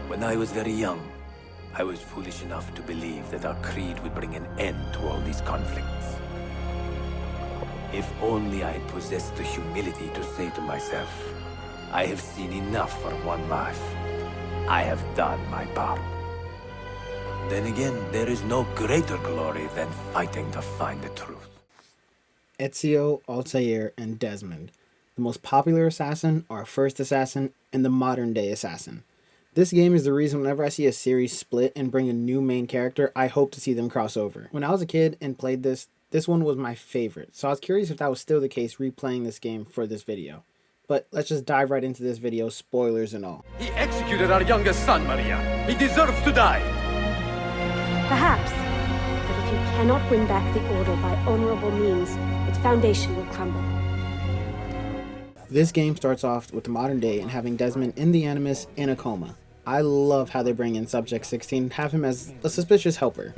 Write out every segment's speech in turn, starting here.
When I was very young, I was foolish enough to believe that our creed would bring an end to all these conflicts. If only I possessed the humility to say to myself, I have seen enough for one life. I have done my part. Then again, there is no greater glory than fighting to find the truth. Ezio, ALTAIR, and Desmond. The most popular assassin, our first assassin, and the modern day assassin. This game is the reason whenever I see a series split and bring a new main character, I hope to see them cross over. When I was a kid and played this one was my favorite, so I was curious if that was still the case replaying this game for this video. But let's just dive right into this video, spoilers and all. He executed our youngest son, Maria. He deserves to die. Perhaps. But if you cannot win back the Order by honorable means, its foundation will crumble. This game starts off with the modern day and having Desmond in the Animus in a coma. I love how they bring in Subject 16 and have him as a suspicious helper.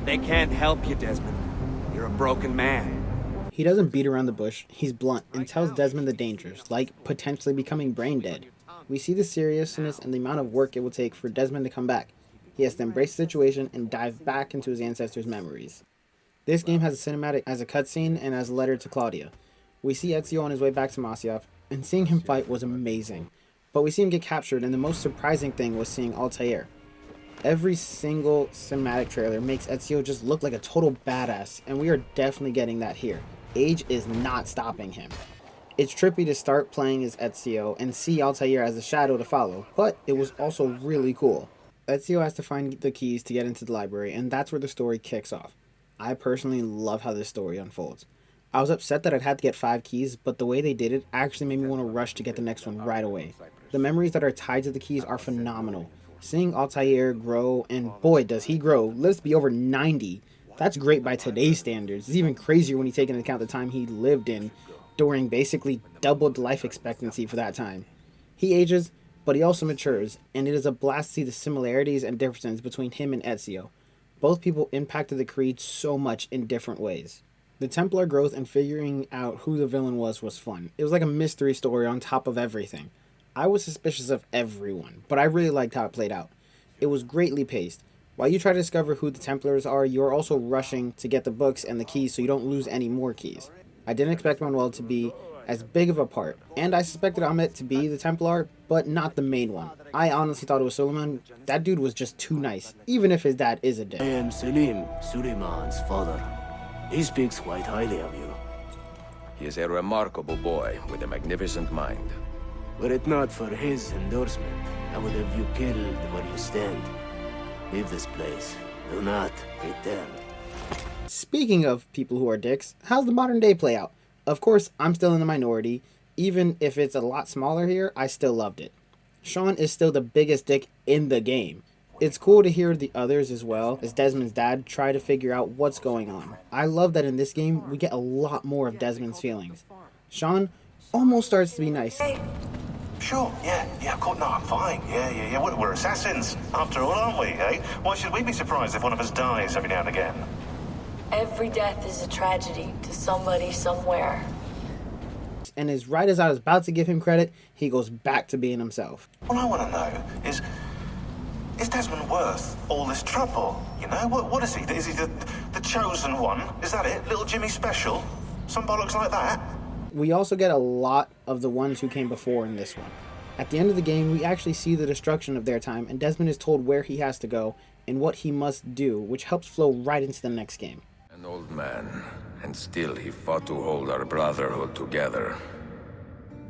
They can't help you, Desmond. You're a broken man. He doesn't beat around the bush, he's blunt and tells Desmond the dangers, like potentially becoming brain dead. We see the seriousness and the amount of work it will take for Desmond to come back. He has to embrace the situation and dive back into his ancestors' memories. This game has a cinematic as a cutscene and as a letter to Claudia. We see Ezio on his way back to Masyaf, and seeing him fight was amazing. But we see him get captured, and the most surprising thing was seeing ALTAIR. Every single cinematic trailer makes Ezio just look like a total badass, and we are definitely getting that here. Age is not stopping him. It's trippy to start playing as Ezio and see ALTAIR as a shadow to follow, but it was also really cool. Ezio has to find the keys to get into the library, and that's where the story kicks off. I personally love how this story unfolds. I was upset that I'd had to get 5 keys, but the way they did it actually made me want to rush to get the next one right away. The memories that are tied to the keys are phenomenal. Seeing ALTAIR grow, and boy does he grow, lives to be over 90. That's great by today's standards. It's even crazier when you take into account the time he lived in, during basically doubled life expectancy for that time. He ages, but he also matures, and it is a blast to see the similarities and differences between him and Ezio. Both people impacted the Creed so much in different ways. The Templar growth and figuring out who the villain was fun. It was like a mystery story on top of everything. I was suspicious of everyone, but I really liked how it played out. It was greatly paced. While you try to discover who the Templars are, you are also rushing to get the books and the keys so you don't lose any more keys. I didn't expect Manuel to be as big of a part, and I suspected Ahmet to be the Templar, but not the main one. I honestly thought it was Suleiman. That dude was just too nice, even if his dad is a dick. I am Selim, Suleiman's father. He speaks quite highly of you. He is a remarkable boy with a magnificent mind. Were it not for his endorsement, I would have you killed where you stand. Leave this place. Do not return. Speaking of people who are dicks, how's the modern day play out? Of course, I'm still in the minority. Even if it's a lot smaller here, I still loved it. Sean is still the biggest dick in the game. It's cool to hear the others as well, as Desmond's dad, try to figure out what's going on. I love that in this game, we get a lot more of Desmond's feelings. Sean almost starts to be nice. Sure, yeah, of course, no, I'm fine. Yeah, we're assassins, after all, aren't we, eh? Why should we be surprised if one of us dies every now and again? Every death is a tragedy to somebody somewhere. And right as I was about to give him credit, he goes back to being himself. What I want to know is Desmond worth all this trouble? You know, what is he? Is he the chosen one? Is that it? Little Jimmy Special? Some bollocks like that? We also get a lot of the ones who came before in this one. At the end of the game, we actually see the destruction of their time, and Desmond is told where he has to go and what he must do, which helps flow right into the next game. An old man, and still he fought to hold our brotherhood together.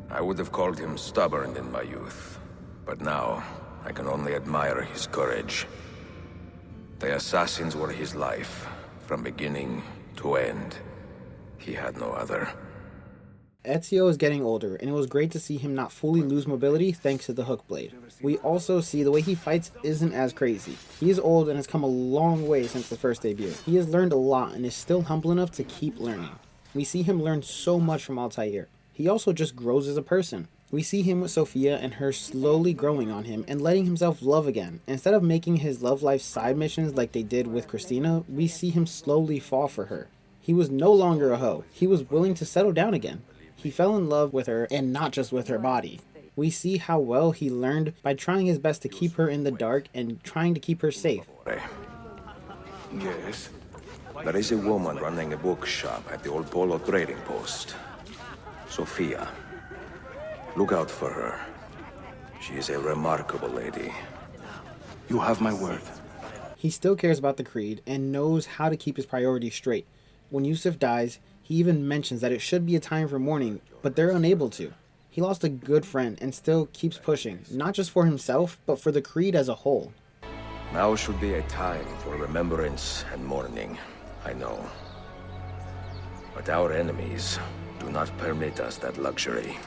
I would have called him stubborn in my youth, but now I can only admire his courage. The assassins were his life, from beginning to end. He had no other. Ezio is getting older, and it was great to see him not fully lose mobility thanks to the hook blade. We also see the way he fights isn't as crazy. He is old and has come a long way since the first debut. He has learned a lot and is still humble enough to keep learning. We see him learn so much from ALTAIR. He also just grows as a person. We see him with Sophia and her slowly growing on him and letting himself love again. Instead of making his love life side missions like they did with Christina, we see him slowly fall for her. He was no longer a hoe. He was willing to settle down again. He fell in love with her, and not just with her body. We see how well he learned by trying his best to keep her in the dark and trying to keep her safe. Yes? There is a woman running a bookshop at the old Polo trading post. Sophia. Look out for her. She is a remarkable lady. You have my word. He still cares about the Creed and knows how to keep his priorities straight. When Yusuf dies, he even mentions that it should be a time for mourning, but they're unable to. He lost a good friend and still keeps pushing, not just for himself, but for the Creed as a whole. Now should be a time for remembrance and mourning, I know. But our enemies do not permit us that luxury.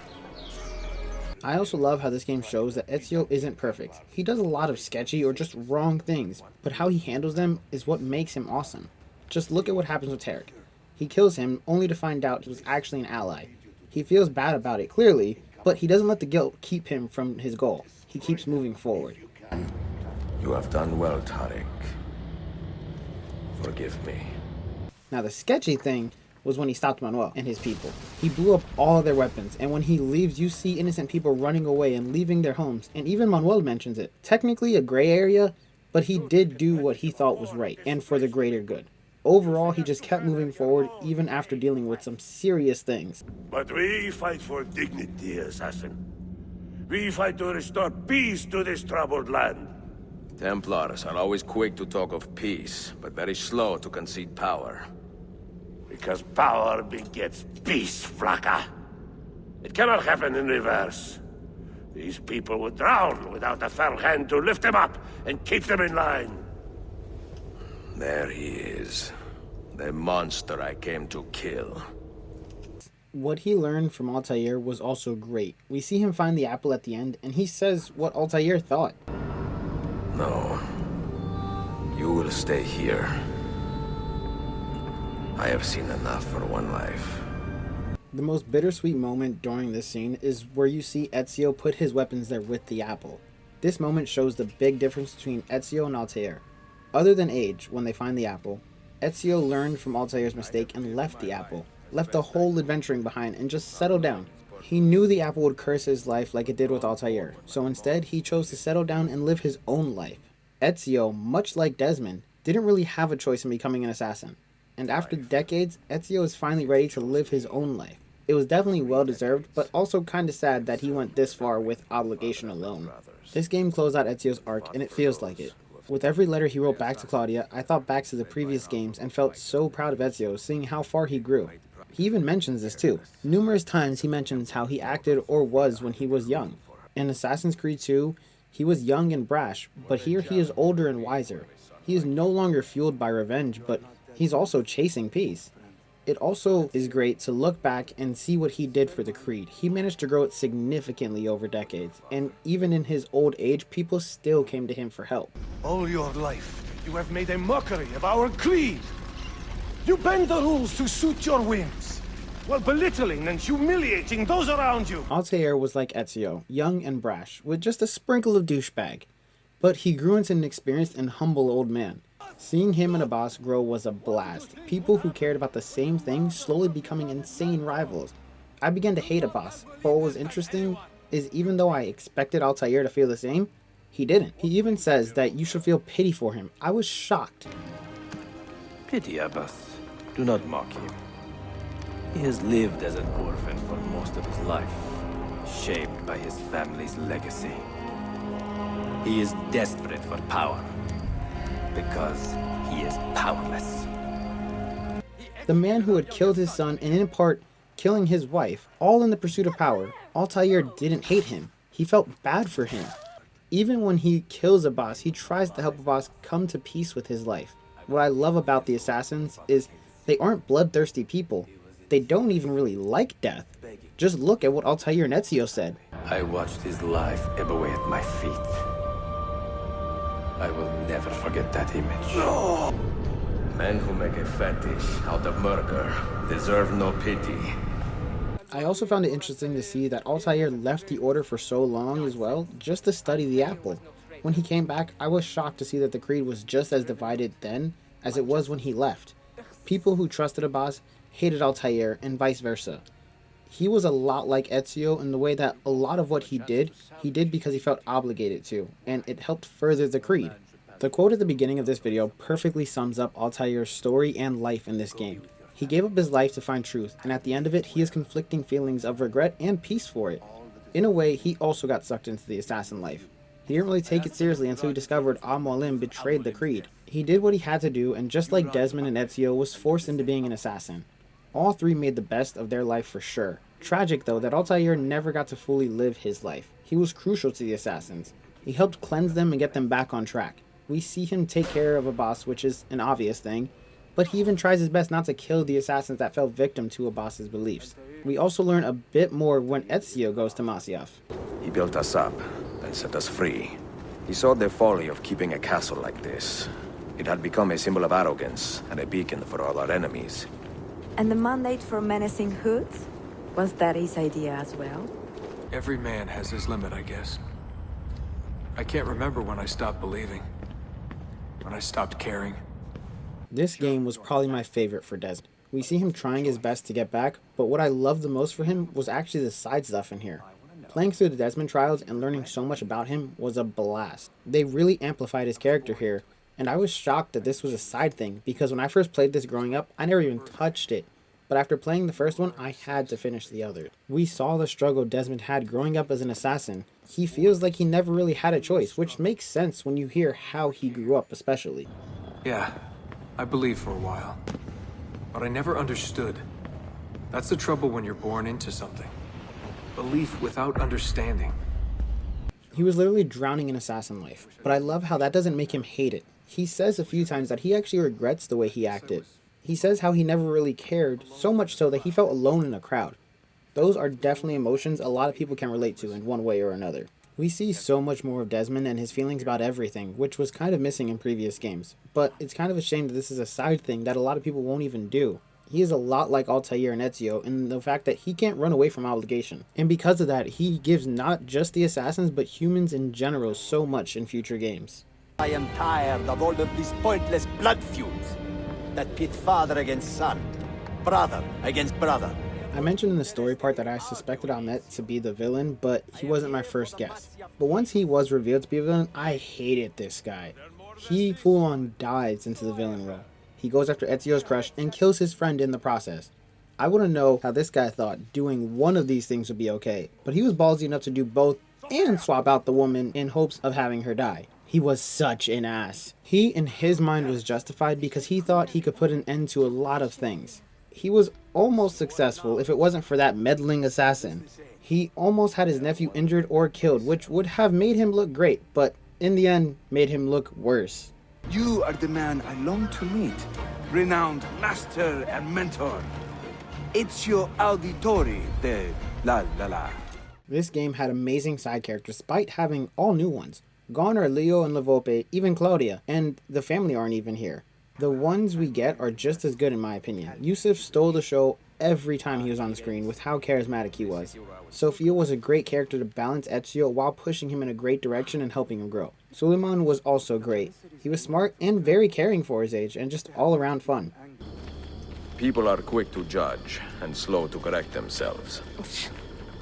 I also love how this game shows that Ezio isn't perfect. He does a lot of sketchy or just wrong things, but how he handles them is what makes him awesome. Just look at what happens with Tarek. He kills him only to find out he was actually an ally. He feels bad about it, clearly, but he doesn't let the guilt keep him from his goal. He keeps moving forward. You have done well, Tarek. Forgive me. Now the sketchy thing was when he stopped Manuel and his people. He blew up all of their weapons, and when he leaves, you see innocent people running away and leaving their homes, and even Manuel mentions it. Technically a gray area, but he did do what he thought was right, and for the greater good. Overall, he just kept moving forward, even after dealing with some serious things. But we fight for dignity, assassin. We fight to restore peace to this troubled land. Templars are always quick to talk of peace, but very slow to concede power. Because power begets peace, Flaka. It cannot happen in reverse. These people would drown without a firm hand to lift them up and keep them in line. There he is. The monster I came to kill. What he learned from Altair was also great. We see him find the apple at the end, and he says what Altair thought. No. You will stay here. I have seen enough for one life. The most bittersweet moment during this scene is where you see Ezio put his weapons there with the apple. This moment shows the big difference between Ezio and Altair. Other than age, when they find the apple, Ezio learned from Altair's mistake and left the apple. Left the whole adventuring behind and just settled down. He knew the apple would curse his life like it did with Altair, so instead he chose to settle down and live his own life. Ezio, much like Desmond, didn't really have a choice in becoming an assassin. And after decades, Ezio is finally ready to live his own life. It was definitely well deserved, but also kinda sad that he went this far with obligation alone. This game closed out Ezio's arc, and it feels like it. With every letter he wrote back to Claudia, I thought back to the previous games and felt so proud of Ezio, seeing how far he grew. He even mentions this too. Numerous times he mentions how he acted or was when he was young. In Assassin's Creed 2, he was young and brash, but here he is older and wiser. He is no longer fueled by revenge, but he's also chasing peace. It also is great to look back and see what he did for the Creed. He managed to grow it significantly over decades, and even in his old age, people still came to him for help. All your life, you have made a mockery of our creed. You bend the rules to suit your whims, while belittling and humiliating those around you. Altair was like Ezio, young and brash, with just a sprinkle of douchebag. But he grew into an experienced and humble old man. Seeing him and Abbas grow was a blast. People who cared about the same thing slowly becoming insane rivals. I began to hate Abbas, but what was interesting is even though I expected Altair to feel the same, he didn't. He even says that you should feel pity for him. I was shocked. Pity Abbas. Do not mock him. He has lived as an orphan for most of his life, shaped by his family's legacy. He is desperate for power, because he is powerless. The man who had killed his son and in part killing his wife, all in the pursuit of power, Altair didn't hate him. He felt bad for him. Even when he kills Abbas, he tries to help Abbas come to peace with his life. What I love about the assassins is they aren't bloodthirsty people. They don't even really like death. Just look at what Altair and Ezio said. I watched his life ebb away at my feet. I will never forget that image. No! Men who make a fetish out of murder deserve no pity. I also found it interesting to see that Altair left the Order for so long as well, just to study the apple. When he came back, I was shocked to see that the Creed was just as divided then as it was when he left. People who trusted Abbas hated Altair and vice versa. He was a lot like Ezio in the way that a lot of what he did because he felt obligated to, and it helped further the creed. The quote at the beginning of this video perfectly sums up ALTAIR's story and life in this game. He gave up his life to find truth, and at the end of it, he has conflicting feelings of regret and peace for it. In a way, he also got sucked into the assassin life. He didn't really take it seriously until he discovered Al-Mualim betrayed the creed. He did what he had to do, and just like Desmond and Ezio, was forced into being an assassin. All three made the best of their life for sure. Tragic though that ALTAIR never got to fully live his life. He was crucial to the assassins. He helped cleanse them and get them back on track. We see him take care of a boss, which is an obvious thing, but he even tries his best not to kill the assassins that fell victim to a boss's beliefs. We also learn a bit more when Ezio goes to Masyaf. He built us up, then set us free. He saw the folly of keeping a castle like this. It had become a symbol of arrogance and a beacon for all our enemies. And the mandate for menacing hoods? Was that his idea as well? Every man has his limit, I guess. I can't remember when I stopped believing. When I stopped caring. This game was probably my favorite for Desmond. We see him trying his best to get back, but what I loved the most for him was actually the side stuff in here. Playing through the Desmond trials and learning so much about him was a blast. They really amplified his character here, and I was shocked that this was a side thing, because when I first played this growing up, I never even touched it. But after playing the first one, I had to finish the others. We saw the struggle Desmond had growing up as an assassin. He feels like he never really had a choice, which makes sense when you hear how he grew up especially. Yeah, I believed for a while. But I never understood. That's the trouble when you're born into something. Belief without understanding. He was literally drowning in assassin life, but I love how that doesn't make him hate it. He says a few times that he actually regrets the way he acted. He says how he never really cared, so much so that he felt alone in a crowd. Those are definitely emotions a lot of people can relate to in one way or another. We see so much more of Desmond and his feelings about everything, which was kind of missing in previous games. But it's kind of a shame that this is a side thing that a lot of people won't even do. He is a lot like ALTAIR and Ezio in the fact that he can't run away from obligation. And because of that, he gives not just the assassins but humans in general so much in future games. I am tired of all of these pointless blood feuds that pit father against son, brother against brother. I mentioned in the story part that I suspected Ahmet to be the villain, but he wasn't my first guess. But once he was revealed to be a villain, I hated this guy. He full-on dives into the villain role. He goes after Ezio's crush and kills his friend in the process. I want to know how this guy thought doing one of these things would be okay, but he was ballsy enough to do both and swap out the woman in hopes of having her die. He was such an ass. He, in his mind, was justified because he thought he could put an end to a lot of things. He was almost successful if it wasn't for that meddling assassin. He almost had his nephew injured or killed, which would have made him look great, but in the end, made him look worse. You are the man I long to meet. Renowned master and mentor. Ezio Auditore de la. This game had amazing side characters despite having all new ones. Gone are Leo and Levope, even Claudia, and the family aren't even here. The ones we get are just as good in my opinion. Yusuf stole the show every time he was on the screen with how charismatic he was. Sofia was a great character to balance Ezio while pushing him in a great direction and helping him grow. Suleiman was also great. He was smart and very caring for his age and just all around fun. People are quick to judge and slow to correct themselves.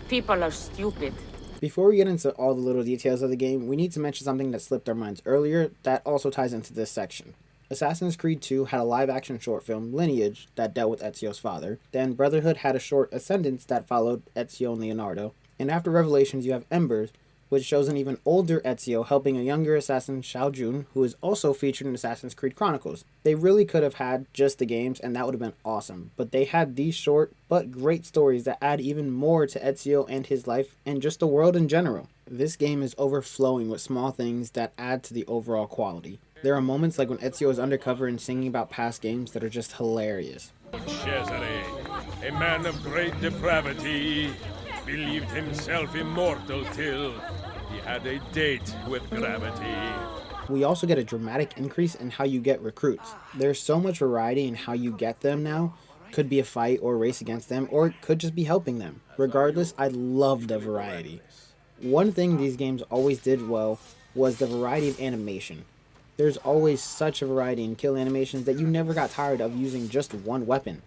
People are stupid. Before we get into all the little details of the game, we need to mention something that slipped our minds earlier that also ties into this section. Assassin's Creed 2 had a live-action short film, Lineage, that dealt with Ezio's father. Then Brotherhood had a short, Ascendance, that followed Ezio and Leonardo. And after Revelations, you have Embers, which shows an even older Ezio helping a younger assassin, Shao Jun, who is also featured in Assassin's Creed Chronicles. They really could have had just the games, and that would have been awesome. But they had these short, but great stories that add even more to Ezio and his life, and just the world in general. This game is overflowing with small things that add to the overall quality. There are moments like when Ezio is undercover and singing about past games that are just hilarious. Cesare, a man of great depravity, believed himself immortal till he had a date with gravity. We also get a dramatic increase in how you get recruits. There's so much variety in how you get them now. Could be a fight or a race against them, or it could just be helping them. Regardless, I love the variety. One thing these games always did well was the variety of animation. There's always such a variety in kill animations that you never got tired of using just one weapon.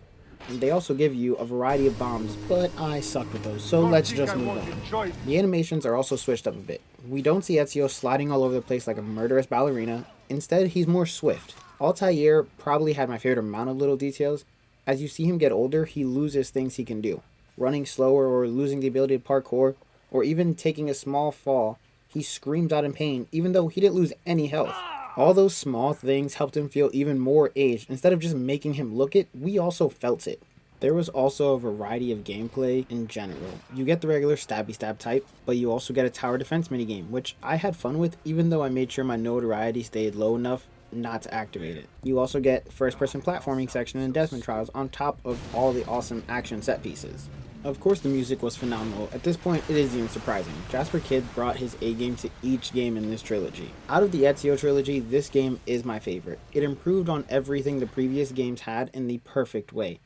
And they also give you a variety of bombs, but I suck with those, so let's just move on. The animations are also switched up a bit. We don't see Ezio sliding all over the place like a murderous ballerina. Instead, he's more swift. ALTAIR probably had my favorite amount of little details. As you see him get older, he loses things he can do. Running slower or losing the ability to parkour, or even taking a small fall, he screams out in pain even though he didn't lose any health. All those small things helped him feel even more aged. Instead of just making him look it, we also felt it. There was also a variety of gameplay in general. You get the regular stabby stab type, but you also get a tower defense minigame, which I had fun with even though I made sure my notoriety stayed low enough not to activate it. You also get first person platforming section in Desmond Trials on top of all the awesome action set pieces. Of course the music was phenomenal. At this point it isn't even surprising. Jasper Kidd brought his A game to each game in this trilogy. Out of the Ezio trilogy, this game is my favorite. It improved on everything the previous games had in the perfect way.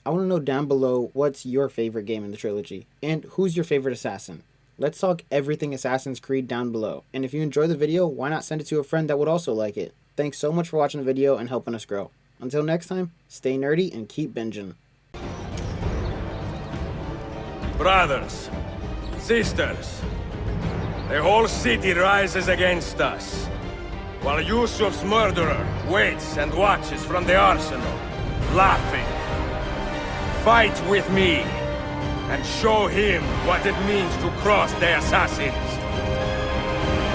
I want to know down below what's your favorite game in the trilogy, and who's your favorite assassin. Let's talk everything Assassin's Creed down below, and if you enjoy the video, why not send it to a friend that would also like it. Thanks so much for watching the video and helping us grow. Until next time, stay nerdy and keep binging. Brothers, sisters, the whole city rises against us, while Yusuf's murderer waits and watches from the arsenal, laughing. Fight with me, and show him what it means to cross the assassins.